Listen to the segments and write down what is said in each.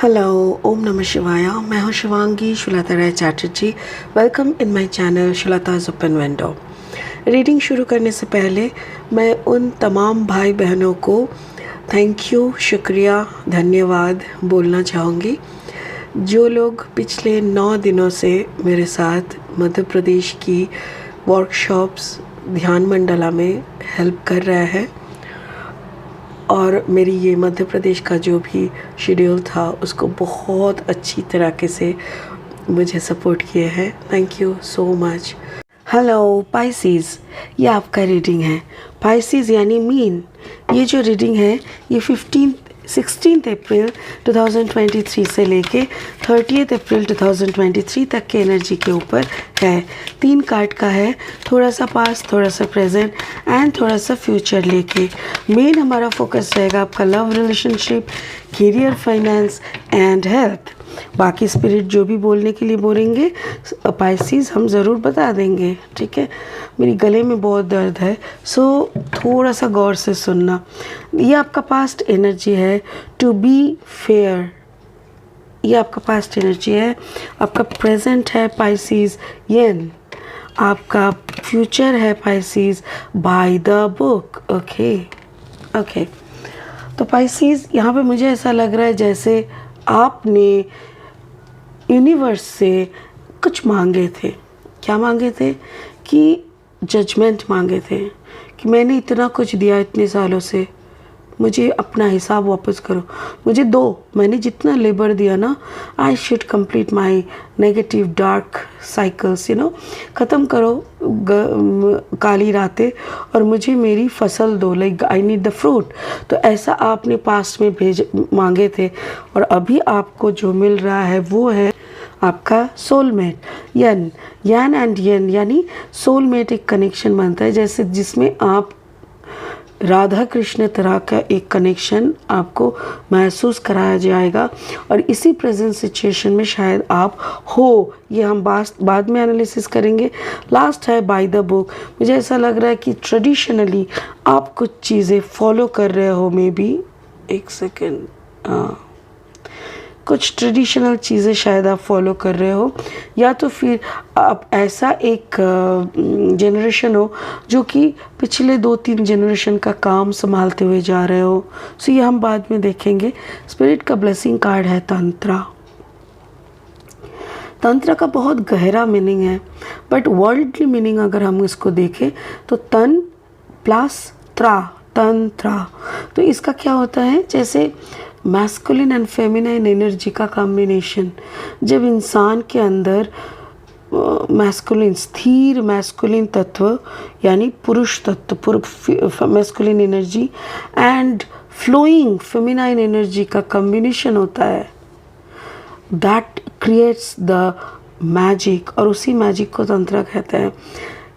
Hello, ओम नमः शिवाय। मैं हूँ Shivangi Shulata Rai Chatterjee. Welcome in my channel Shulata's open window. Reading शुरू करने से पहले मैं उन तमाम भाई बहनों को थैंक यू, शुक्रिया, धन्यवाद बोलना चाहूँगी जो लोग पिछले 9 दिनों से मेरे साथ मध्य प्रदेश की वर्कशॉप्स ध्यान मंडला में हेल्प कर रहे हैं और मेरी ये मध्य प्रदेश का जो भी शेड्यूल था उसको बहुत अच्छी तरीके से मुझे सपोर्ट किए हैं। Thank you so much. Hello Pisces, ये आपका रीडिंग है। पाइसेस यानी मीन। ये जो रीडिंग है ये 16 अप्रैल 2023 से लेके 30 अप्रैल 2023 तक के एनर्जी के ऊपर है। 3 कार्ड का है, थोड़ा सा पास्ट, थोड़ा सा प्रेजेंट एंड थोड़ा सा फ्यूचर लेके। मेन हमारा फोकस रहेगा आपका love relationship, career, finance and health. बाकी स्पिरिट जो भी बोलने के लिए बोलेंगे पाइसेस हम ज़रूर बता देंगे, ठीक है। मेरी गले में बहुत दर्द है, सो थोड़ा सा गौर से सुनना। ये आपका पास्ट एनर्जी है, टू बी फेयर। ये आपका पास्ट एनर्जी है। आपका प्रेजेंट है पाइसेस येन। आपका फ्यूचर है Pisces by the book. Okay. तो पाइसेस यहाँ पे मुझे ऐसा लग रहा है जैसे आपने यूनिवर्स से कुछ मांगे थे। क्या मांगे थे? कि जजमेंट मांगे थे कि मैंने इतना कुछ दिया इतने सालों से, मुझे अपना हिसाब वापस करो, मुझे दो। मैंने जितना लेबर दिया ना, I should complete my negative dark cycles, ख़त्म करो काली रातें और मुझे मेरी फसल दो। Like I need the fruit. तो ऐसा आपने पास्ट में मांगे थे और अभी आपको जो मिल रहा है वो है आपका सोलमेट। यन एंड यन यानी सोलमेट एक कनेक्शन बनता है जैसे जिसमें आप राधा कृष्ण तरह का एक कनेक्शन आपको महसूस कराया जाएगा और इसी प्रेजेंट सिचुएशन में शायद आप हो। ये हम बाद में एनालिसिस करेंगे। लास्ट है बाय द बुक। मुझे ऐसा लग रहा है कि ट्रेडिशनली आप कुछ चीज़ें फॉलो कर रहे हो। मे बी एक सेकेंड, कुछ ट्रेडिशनल चीज़ें शायद आप फॉलो कर रहे हो, या तो फिर आप ऐसा एक जनरेशन हो जो कि पिछले 2-3 जनरेशन का काम संभालते हुए जा रहे हो। सो ये हम बाद में देखेंगे। स्पिरिट का ब्लेसिंग कार्ड है तंत्रा। तंत्र का बहुत गहरा मीनिंग है, बट वर्ल्डली मीनिंग अगर हम इसको देखें तो तन प्लस त्रा, तंत्रा। तो इसका क्या होता है, जैसे मैस्कुलिन एंड फेमिनाइन एनर्जी का कॉम्बिनेशन। जब इंसान के अंदर मैस्कुलिन, स्थिर मैस्कुलिन तत्व यानी पुरुष तत्व, masculine energy and flowing feminine energy का कॉम्बिनेशन होता है, दैट क्रिएट्स द मैजिक। और उसी मैजिक को तंत्र कहते हैं।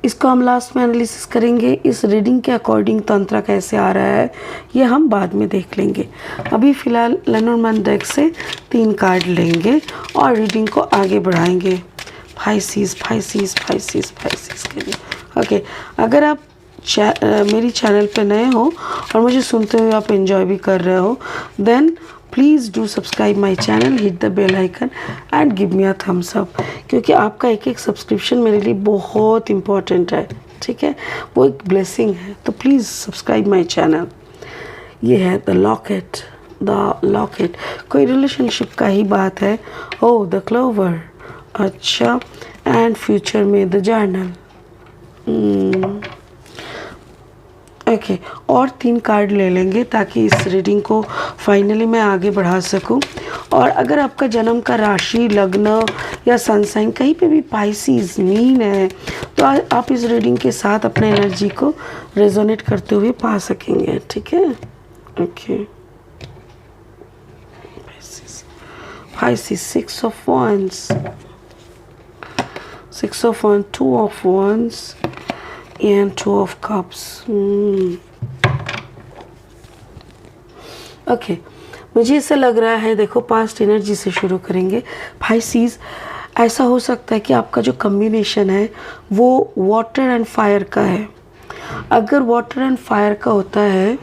इसको हम लास्ट में एनालिसिस करेंगे। इस रीडिंग के अकॉर्डिंग तंत्र कैसे आ रहा है ये हम बाद में देख लेंगे। अभी फ़िलहाल लेनोर्मैन डेक से 3 कार्ड लेंगे और रीडिंग को आगे बढ़ाएंगे। पाइसेस के लिए। ओके, अगर आप मेरी चैनल पे नए हो और मुझे सुनते हुए आप एंजॉय भी कर रहे हो, then please do subscribe my channel, hit the bell icon and give me a thumbs up, क्योंकि आपका एक सब्सक्रिप्शन मेरे लिए बहुत इम्पॉर्टेंट है, ठीक है। वो एक ब्लेसिंग है, तो प्लीज़ सब्सक्राइब माई चैनल। ये है द लॉकेट। कोई रिलेशनशिप का ही बात है। ओह, द क्लोवर। अच्छा, एंड फ्यूचर में द जर्नल। ओके, और 3 कार्ड ले लेंगे ताकि इस रीडिंग को फाइनली मैं आगे बढ़ा सकूं। और अगर आपका जन्म का राशि, लग्न या सन साइन कहीं पे भी पाइसेस मीन है तो आप इस रीडिंग के साथ अपने एनर्जी को रेजोनेट करते हुए पा सकेंगे, ठीक है। Okay, Pisces 6 of Wands, 2 of Wands and 2 of Cups। Okay, मुझे ऐसा लग रहा है, देखो पास्ट एनर्जी से शुरू करेंगे। पाइसेस, ऐसा हो सकता है कि आपका जो कॉम्बिनेशन है वो वाटर एंड फायर का है। अगर वाटर एंड फायर का होता है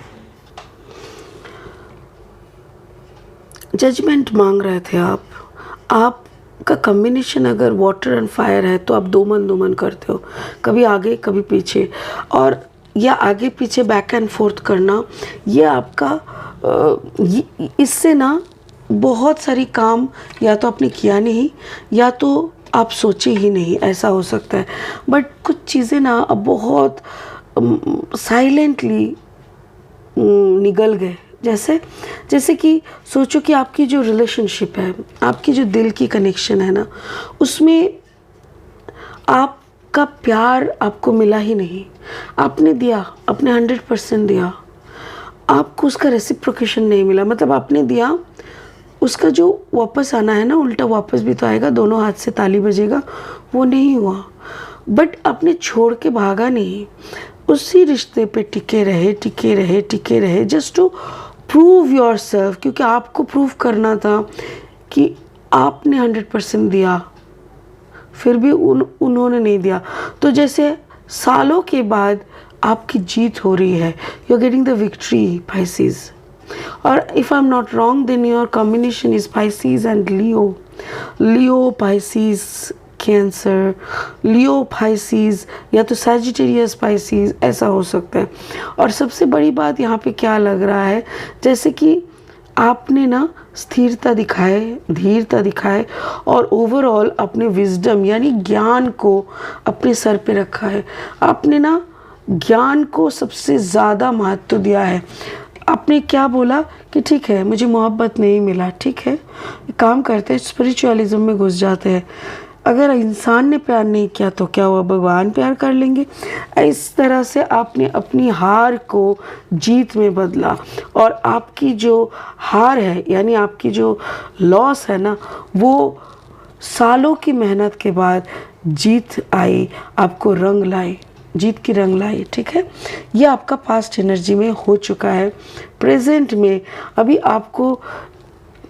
जजमेंट मांग रहे थे आपका कॉम्बिनेशन अगर वाटर एंड फायर है तो आप दो मन करते हो, कभी आगे कभी पीछे, और या आगे पीछे बैक एंड फोर्थ करना, ये आपका इससे ना बहुत सारी काम या तो आपने किया नहीं या तो आप सोचे ही नहीं, ऐसा हो सकता है। बट कुछ चीज़ें ना अब बहुत साइलेंटली निगल गए। जैसे कि सोचो कि आपकी जो रिलेशनशिप है, आपकी जो दिल की कनेक्शन है ना, उसमें आपका प्यार आपको मिला ही नहीं। आपने दिया, आपने 100% दिया, आपको उसका रेसिप्रोकेशन नहीं मिला। मतलब आपने दिया, उसका जो वापस आना है ना, उल्टा वापस भी तो आएगा, दोनों हाथ से ताली बजेगा, वो नहीं हुआ। बट आपने छोड़ के भागा नहीं, उसी रिश्ते पे टिके रहे just to prove yourself, क्योंकि आपको प्रूव करना था कि आपने 100% दिया, फिर भी उन्होंने नहीं दिया। तो जैसे सालों के बाद आपकी जीत हो रही है, you are getting the victory Pisces। और if I am not wrong then your combination is Pisces and Leo Pisces Cancer, Leo Pisces या तो Sagittarius Pisces, ऐसा हो सकता है। और सबसे बड़ी बात यहाँ पे क्या लग रहा है, जैसे कि आपने ना स्थिरता दिखाए, धीरता दिखाए, और ओवरऑल अपने विजडम यानी ज्ञान को अपने सर पे रखा है। आपने ना ज्ञान को सबसे ज़्यादा महत्व दिया है। आपने क्या बोला कि ठीक है मुझे मोहब्बत नहीं मिला, ठीक है एक काम करते हैं, स्पिरिचुअलिज्म में घुस जाते हैं। अगर इंसान ने प्यार नहीं किया तो क्या हुआ, भगवान प्यार कर लेंगे। इस तरह से आपने अपनी हार को जीत में बदला, और आपकी जो हार है यानी आपकी जो लॉस है ना, वो सालों की मेहनत के बाद जीत आई, आपको रंग लाई, जीत की रंग लाई, ठीक है। ये आपका पास्ट एनर्जी में हो चुका है। प्रेजेंट में अभी आपको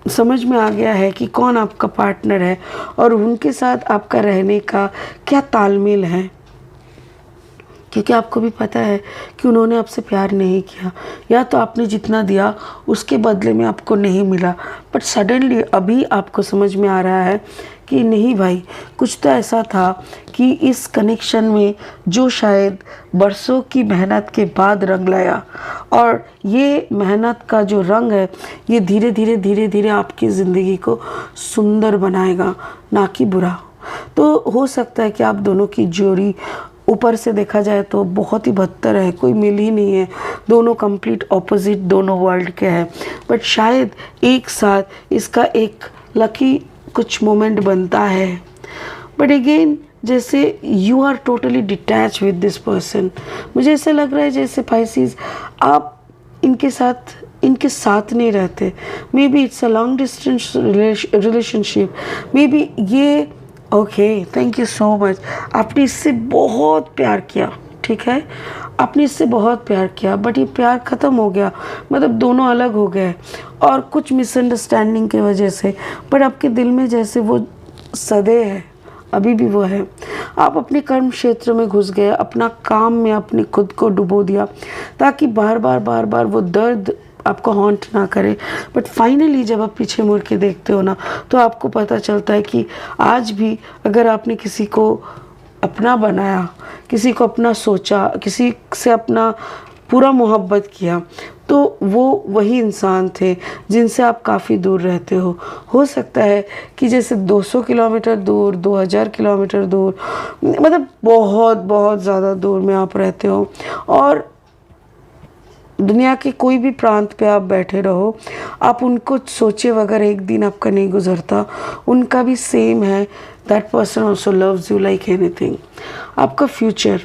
समझ में आ गया है कि कौन आपका पार्टनर है और उनके साथ आपका रहने का क्या तालमेल है, क्योंकि आपको भी पता है कि उन्होंने आपसे प्यार नहीं किया, या तो आपने जितना दिया उसके बदले में आपको नहीं मिला। बट सडनली अभी आपको समझ में आ रहा है कि नहीं भाई, कुछ तो ऐसा था कि इस कनेक्शन में जो शायद बरसों की मेहनत के बाद रंग लाया, और ये मेहनत का जो रंग है ये धीरे धीरे आपकी ज़िंदगी को सुंदर बनाएगा, ना कि बुरा। तो हो सकता है कि आप दोनों की जोड़ी ऊपर से देखा जाए तो बहुत ही बदतर है, कोई मिल ही नहीं है, दोनों कंप्लीट ऑपोजिट दोनों वर्ल्ड के हैं। बट शायद एक साथ इसका एक लकी कुछ मोमेंट बनता है। बट अगेन जैसे you are totally detach with this person, मुझे ऐसा लग रहा है जैसे Pisces आप इनके साथ नहीं रहते। Maybe it's a long distance relationship, maybe ये okay, thank you so much. आपने इससे बहुत प्यार किया, ठीक है, आपने इससे बहुत प्यार किया, बट ये प्यार ख़त्म हो गया, मतलब दोनों अलग हो गए और कुछ मिसअंडरस्टैंडिंग की वजह से। बट आपके दिल में जैसे वो सदे है, अभी भी वो है। आप अपने कर्म क्षेत्र में घुस गए, अपना काम में अपने खुद को डुबो दिया ताकि बार बार वो दर्द आपको हॉन्ट ना करे। बट फाइनली जब आप पीछे मुड़ के देखते हो ना, तो आपको पता चलता है कि आज भी अगर आपने किसी को अपना बनाया, किसी को अपना सोचा, किसी से अपना पूरा मोहब्बत किया, तो वो वही इंसान थे जिनसे आप काफ़ी दूर रहते हो सकता है कि जैसे 200 किलोमीटर दूर, 2000 किलोमीटर दूर, मतलब बहुत ज़्यादा दूर में आप रहते हो, और दुनिया के कोई भी प्रांत पे आप बैठे रहो, आप उनको सोचे वगैर एक दिन आपका नहीं गुजरता, उनका भी सेम है। That person also loves you like anything. आपका फ्यूचर,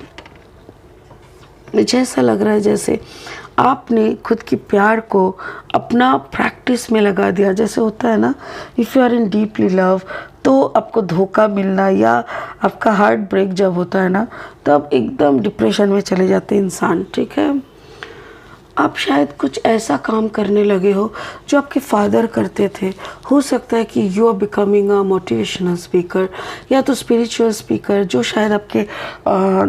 मुझे ऐसा लग रहा है जैसे आपने खुद के प्यार को अपना प्रैक्टिस में लगा दिया। जैसे होता है ना, if you are in deeply love, तो आपको धोखा मिलना या आपका हार्ट ब्रेक जब होता है ना, तब एकदम डिप्रेशन में चले जाते हैं इंसान, ठीक है। आप शायद कुछ ऐसा काम करने लगे हो जो आपके फादर करते थे। हो सकता है कि you are becoming a motivational speaker या तो स्पिरिचुअल स्पीकर, जो शायद आपके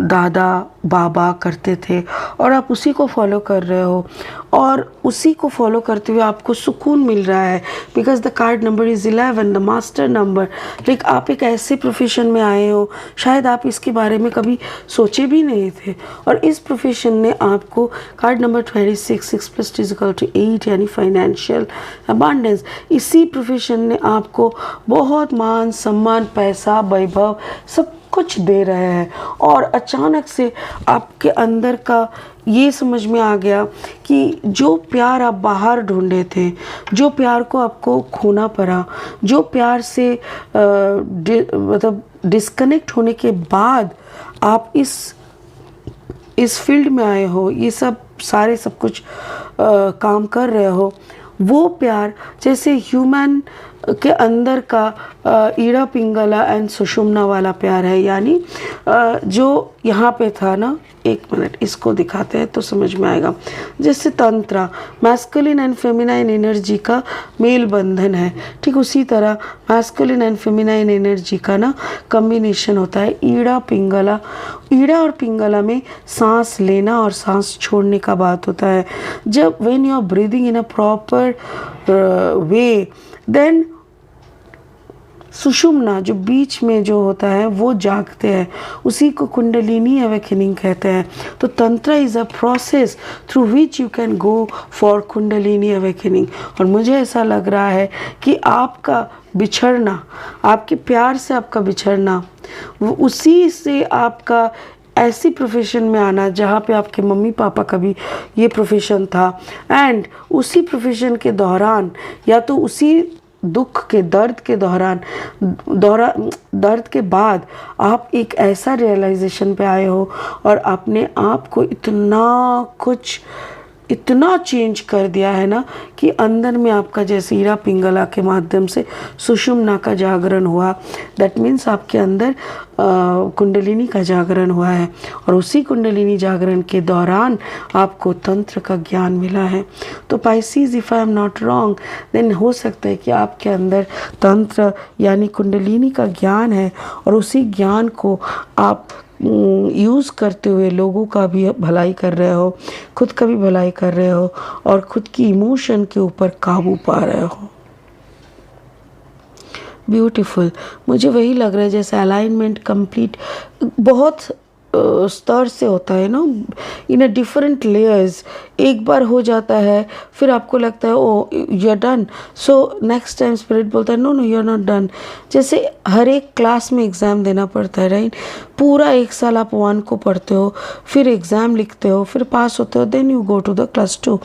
दादा बाबा करते थे और आप उसी को फॉलो कर रहे हो और उसी को फॉलो करते हुए आपको सुकून मिल रहा है। Because the card number is 11, the master number. Like आप एक ऐसे प्रोफेशन में आए हो, शायद आप इसके बारे में कभी सोचे भी नहीं थे और इस प्रोफेशन ने आपको कार्ड नंबर 26, 6 + 2 = 8 यानी फाइनेंशियल अबांडेंस, इसी प्रोफेशन ने आपको बहुत मान सम्मान, पैसा, वैभव सब कुछ दे रहे हैं। और अचानक से आपके अंदर का ये समझ में आ गया कि जो प्यार आप बाहर ढूंढे थे, जो प्यार को आपको खोना पड़ा, जो प्यार से मतलब डिस्कनेक्ट होने के बाद आप इस फील्ड में आए हो, ये सब कुछ काम कर रहे हो, वो प्यार जैसे ह्यूमन के अंदर का ईड़ा पिंगला एंड सुषुम्ना वाला प्यार है। यानी जो यहाँ पे था ना, एक मिनट इसको दिखाते हैं तो समझ में आएगा। जैसे तंत्र मैस्कुलिन एंड फेमिनाइन एनर्जी का मेल बंधन है, ठीक उसी तरह मैस्कुलिन एंड फेमिनाइन एनर्जी का ना कम्बिनेशन होता है ईड़ा पिंगला। ईड़ा और पिंगला में सांस लेना और सांस छोड़ने का बात होता है। जब when you are breathing in a proper way, then सुषुम्ना जो बीच में जो होता है वो जागते हैं, उसी को कुंडलिनी अवेकनिंग कहते हैं। तो तंत्र is a process through which you can go for kundalini awakening. और मुझे ऐसा लग रहा है कि आपका बिछड़ना, आपके प्यार से आपका बिछड़ना, वो उसी से आपका ऐसी प्रोफेशन में आना जहाँ पे आपके मम्मी पापा का भी ये प्रोफेशन था, एंड उसी प्रोफेशन के दौरान या तो उसी दुख के दर्द के दर्द के बाद आप एक ऐसा रियलाइजेशन पे आए हो और अपने आप को इतना चेंज कर दिया है ना कि अंदर में आपका जैसे हीरा पिंगला के माध्यम से सुषुम्ना का जागरण हुआ। दैट मीन्स आपके अंदर कुंडलिनी का जागरण हुआ है और उसी कुंडलिनी जागरण के दौरान आपको तंत्र का ज्ञान मिला है। तो Pisces, if I am not wrong, then हो सकता है कि आपके अंदर तंत्र यानी कुंडलिनी का ज्ञान है और उसी ज्ञान को आप यूज़ करते हुए लोगों का भी भलाई कर रहे हो, खुद का भी भलाई कर रहे हो और खुद की इमोशन के ऊपर काबू पा रहे हो। ब्यूटीफुल। मुझे वही लग रहा है जैसे अलाइनमेंट कंप्लीट बहुत स्तर से होता है ना, इन अ डिफरेंट लेयर्स। एक बार हो जाता है फिर आपको लगता है oh you are done, so next time spirit बोलता है no no you are not done. जैसे हर एक क्लास में एग्ज़ाम देना पड़ता है, राइट। पूरा एक साल आप 1 को पढ़ते हो, फिर एग्ज़ाम लिखते हो, फिर पास होते हो, then you go to the class 2।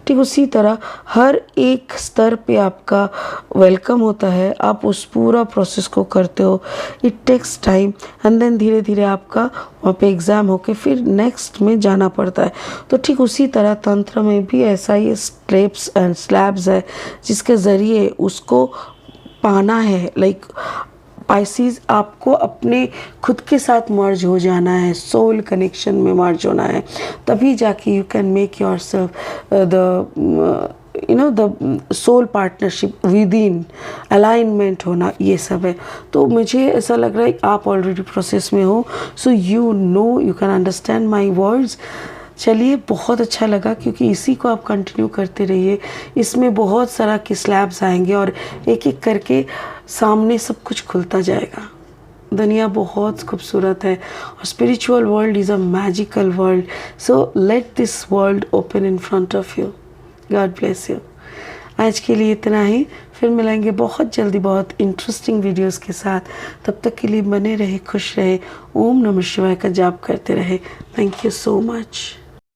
ठीक उसी तरह हर एक स्तर पे आपका वेलकम होता है, आप उस पूरा प्रोसेस को करते हो। It takes time and then धीरे धीरे आपका वहाँ पे एग्ज़ाम होके फिर नेक्स्ट में जाना पड़ता है। तो ठीक उसी तरह तंत्र में भी ऐसा ही स्टेप्स एंड स्लैब्स है जिसके ज़रिए उसको पाना है। लाइक पाइसीज, आपको अपने खुद के साथ मर्ज हो जाना है, सोल कनेक्शन में मर्ज होना है, तभी जाके you can make yourself the soul partnership with in alignment होना, ये सब है। तो मुझे ऐसा लग रहा है आप ऑलरेडी प्रोसेस में हो, so you know, you can understand my words. चलिए, बहुत अच्छा लगा क्योंकि इसी को आप कंटिन्यू करते रहिए। इसमें बहुत सारा के स्लैब्स आएंगे और एक एक करके सामने सब कुछ खुलता जाएगा। दुनिया बहुत खूबसूरत है और spiritual world is a magical world, so let this world open in front of you. God bless you. आज के लिए इतना ही, फिर मिलेंगे बहुत जल्दी बहुत इंटरेस्टिंग वीडियोस के साथ। तब तक के लिए बने रहे, खुश रहे, ओम नमः शिवाय का जाप करते रहे। Thank you so much.